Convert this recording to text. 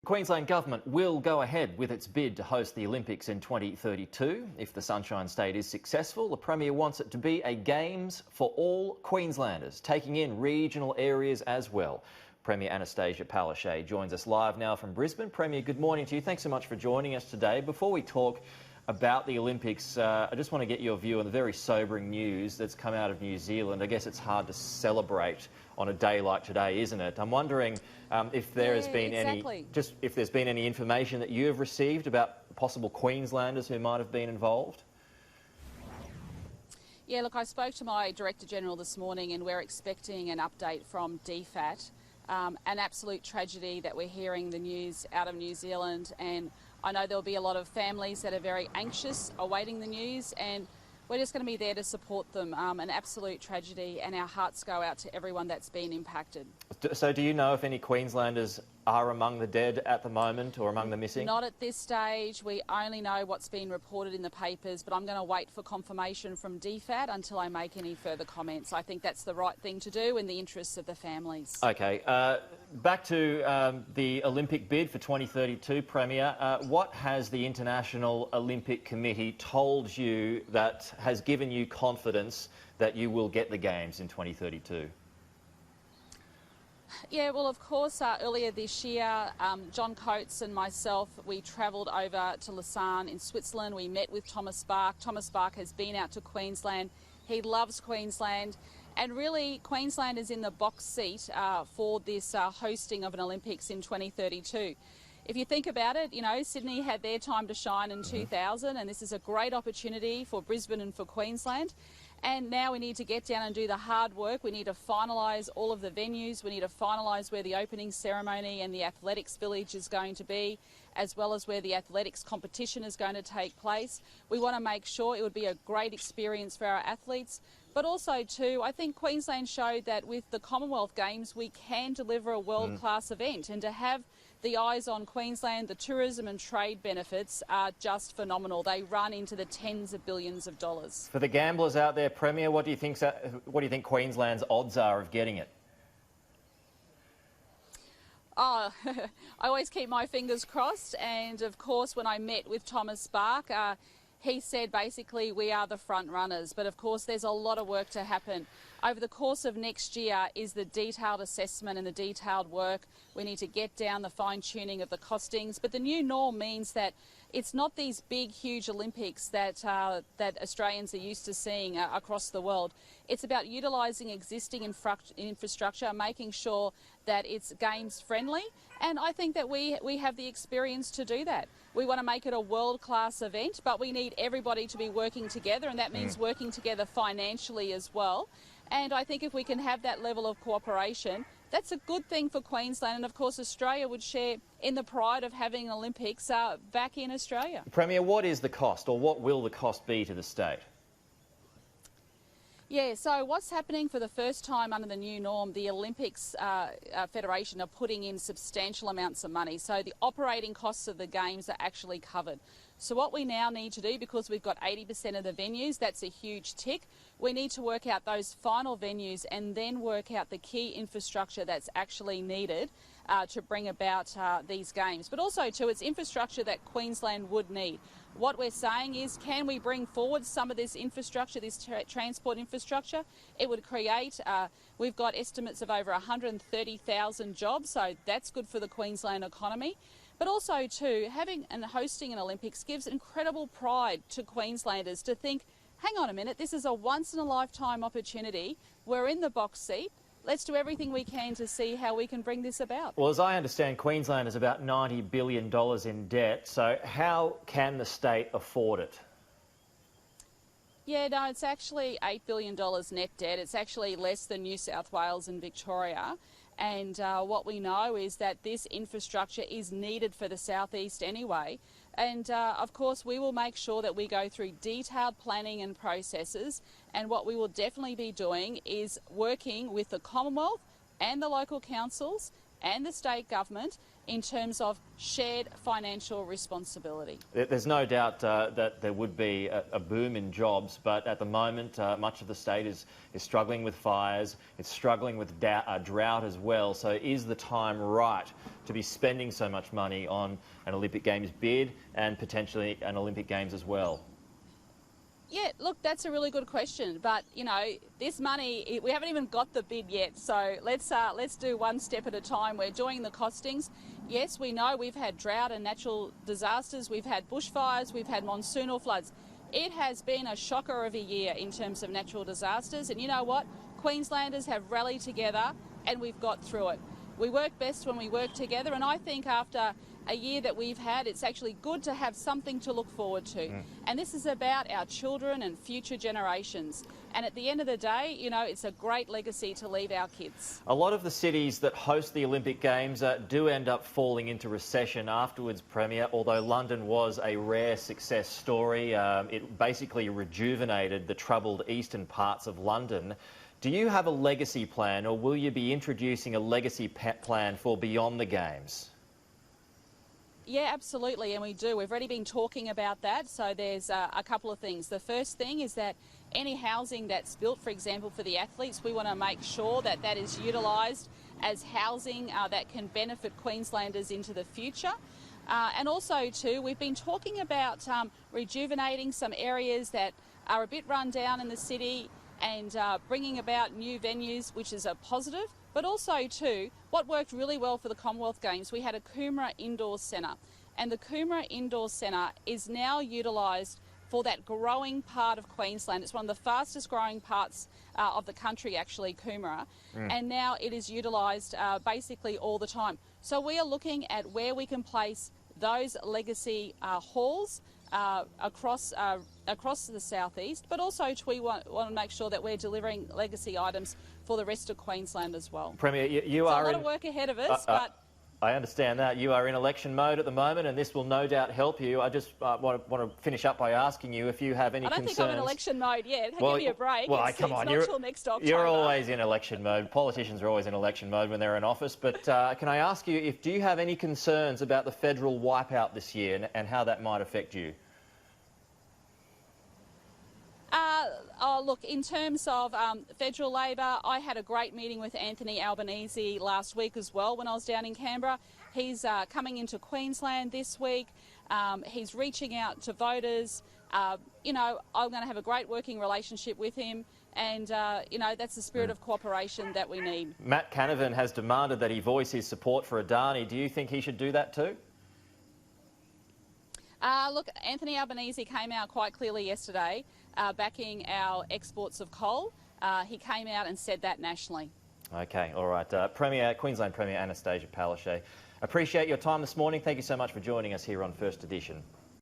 Queensland Government will go ahead with its bid to host the Olympics in 2032. If the Sunshine State is successful, the Premier wants it to be a Games for all Queenslanders, taking in regional areas as well. Premier Annastacia Palaszczuk joins us live now from Brisbane. Premier, good morning to you. Thanks so much for joining us today. Before we talk about the Olympics, I just want to get your view on the very sobering news that's come out of New Zealand. I guess it's hard to celebrate on a day like today, isn't it? I'm wondering if there has been if there's been any information that you have received about possible Queenslanders who might have been involved. Yeah, look, I spoke to my Director General this morning and we're expecting an update from DFAT. An absolute tragedy that we're hearing the news out of New Zealand, and I know there'll be a lot of families that are very anxious awaiting the news, and we're just going to be there to support them. An absolute tragedy, and our hearts go out to everyone that's been impacted. So do you know if any Queenslanders are among the dead at the moment or among the missing? Not at this stage. We only know what's been reported in the papers, but I'm going to wait for confirmation from DFAT until I make any further comments. I think that's the right thing to do in the interests of the families. OK. Back to the Olympic bid for 2032, Premier. What has the International Olympic Committee told you that has given you confidence that you will get the Games in 2032? Yeah, well, of course, earlier this year, John Coates and myself, we travelled over to Lausanne in Switzerland. We met with Thomas Bach. Thomas Bach has been out to Queensland. He loves Queensland. And really, Queensland is in the box seat for this hosting of an Olympics in 2032. If you think about it, you know, Sydney had their time to shine in 2000, and this is a great opportunity for Brisbane and for Queensland. And now we need to get down and do the hard work. We need to finalise all of the venues. We need to finalise where the opening ceremony and the athletics village is going to be, as well as where the athletics competition is going to take place. We want to make sure it would be a great experience for our athletes. But also, too, I think Queensland showed that with the Commonwealth Games, we can deliver a world-class event. And to have the eyes on Queensland, the tourism and trade benefits are just phenomenal. They run into the tens of billions of dollars. For the gamblers out there, Premier, what do you think Queensland's odds are of getting it? Oh, I always keep my fingers crossed. And of course, when I met with Thomas Bach, he said basically we are the front runners, but of course there's a lot of work to happen. Over the course of next year is the detailed assessment and the detailed work. We need to get down the fine-tuning of the costings, but the new norm means that it's not these big, huge Olympics that Australians are used to seeing across the world. It's about utilising existing infrastructure, making sure that it's games friendly, and I think that we have the experience to do that. We want to make it a world-class event, but we need everybody to be working together, and that means working together financially as well. And I think if we can have that level of cooperation, that's a good thing for Queensland, and of course Australia would share in the pride of having Olympics back in Australia. Premier, what is the cost, or what will the cost be to the state? Yeah, so what's happening for the first time under the new norm, the Olympics Federation are putting in substantial amounts of money. So the operating costs of the Games are actually covered. So what we now need to do, because we've got 80% of the venues, that's a huge tick, we need to work out those final venues and then work out the key infrastructure that's actually needed to bring about these Games. But also, too, it's infrastructure that Queensland would need. What we're saying is, can we bring forward some of this infrastructure, this transport infrastructure? It would create, we've got estimates of over 130,000 jobs, so that's good for the Queensland economy. But also, too, having and hosting an Olympics gives incredible pride to Queenslanders to think, hang on a minute, this is a once-in-a-lifetime opportunity. We're in the box seat. Let's do everything we can to see how we can bring this about. Well, as I understand, Queensland is about $90 billion in debt. So how can the state afford it? Yeah, no, it's actually $8 billion net debt. It's actually less than New South Wales and Victoria. And what we know is that this infrastructure is needed for the southeast anyway. And of course, we will make sure that we go through detailed planning and processes. And what we will definitely be doing is working with the Commonwealth and the local councils and the state government in terms of shared financial responsibility. There's no doubt that there would be a boom in jobs, but at the moment much of the state is struggling with fires, it's struggling with drought as well. So is the time right to be spending so much money on an Olympic Games bid and potentially an Olympic Games as well? Yeah, look, that's a really good question. But, you know, this money, we haven't even got the bid yet. So let's do one step at a time. We're doing the costings. Yes, we know we've had drought and natural disasters. We've had bushfires. We've had monsoonal floods. It has been a shocker of a year in terms of natural disasters. And you know what? Queenslanders have rallied together and we've got through it. We work best when we work together. And I think after a year that we've had, it's actually good to have something to look forward to. And this is about our children and future generations. And at the end of the day, you know, it's a great legacy to leave our kids. A lot of the cities that host the Olympic Games do end up falling into recession afterwards, Premier, although London was a rare success story. It basically rejuvenated the troubled eastern parts of London. Do you have a legacy plan, or will you be introducing a legacy plan for beyond the Games? Yeah, absolutely, and we do. We've already been talking about that, so there's a couple of things. The first thing is that any housing that's built, for example, for the athletes, we want to make sure that that is utilised as housing that can benefit Queenslanders into the future. And also, too, we've been talking about rejuvenating some areas that are a bit run down in the city and bringing about new venues, which is a positive. But also, too, what worked really well for the Commonwealth Games, we had a Coomera Indoor Centre. And the Coomera Indoor Centre is now utilised for that growing part of Queensland. It's one of the fastest growing parts of the country, actually, Coomera. And now it is utilised basically all the time. So we are looking at where we can place those legacy halls across the southeast, but also we want to make sure that we're delivering legacy items for the rest of Queensland as well. Premier, you are are a lot of work ahead of us, but I understand that. You are in election mode at the moment, and this will no doubt help you. I just want to finish up by asking you if you have any concerns. I don't think I'm in election mode yet. Well, give me a break. Well, come on. It's not till next October. You're always in election mode. Politicians are always in election mode when they're in office. But can I ask you, do you have any concerns about the federal wipeout this year and how that might affect you? Look, in terms of federal Labor, I had a great meeting with Anthony Albanese last week as well when I was down in Canberra. He's coming into Queensland this week. He's reaching out to voters. You know, I'm going to have a great working relationship with him. And, you know, that's the spirit of cooperation that we need. Matt Canavan has demanded that he voice his support for Adani. Do you think he should do that too? Look, Anthony Albanese came out quite clearly yesterday backing our exports of coal. He came out and said that nationally. OK, all right. Queensland Premier Annastacia Palaszczuk, appreciate your time this morning. Thank you so much for joining us here on First Edition.